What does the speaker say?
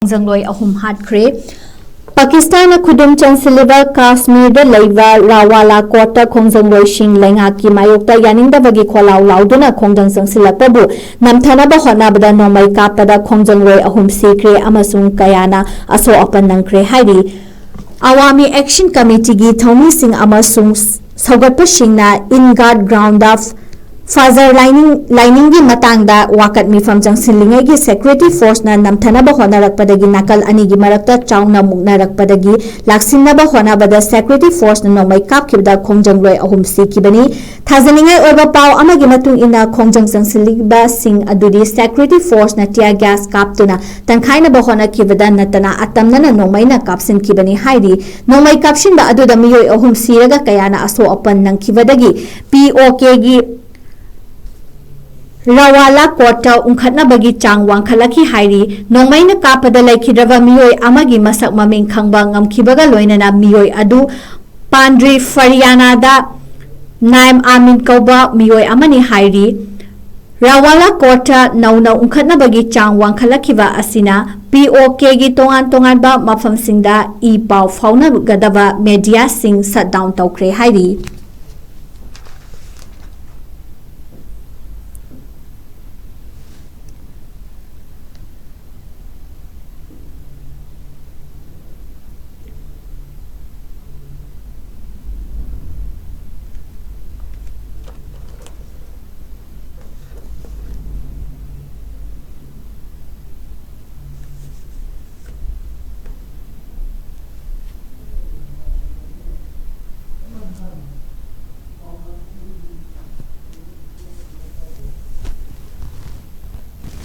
Khongjangroi Ahum Hatkhre Pakistan khudum chansiliba Kashmir da leiba rawala kota Khongjangroi sing lenga ki mayokta yaninda bagi kholau lauduna khongjang sangsilakpa bu namthana ba hona bada nomai kapada Khongjangroi Ahum sikre amasung kayana aso apan nangkre hairi Awami Action Committee gi thomi sing amasung saugatpa singna in guard ground of Father lining gi matangda wakat mi from jangsinlingai gi security force na namthana ba hona rakpadagi nakal ani gi marakta chauna mukna rakpadagi laksinna ba hona bada security force na nomai kap khibda Khongjangroi Ahum sikibani thajaningai oba paw amagi matung ina khongjang jangsinliba sing adudi security force na tear gas kaptuna tangkhaina ba hona khibada natana atamna na nomai na kapsin kibani haidi nomai kapshin ba aduda miyoi ahum siraga kayana aso apan nang khibadagi POK gi Rawala kota ungkhatna bagi chang wangkhalaki hairi nongmaina kapada laikhidraba miyoi amagi masak maming khangba ngamkhibaga loinana miyoi adu Pandri Faryana da Naim Amin kauba miyoi amani hairi Rawala kota nauna ungkhatna bagi chang wangkhalakiba asina POK gi tongan ba mafam singda I paw fauna gadaba media sing shut down tawkre hairi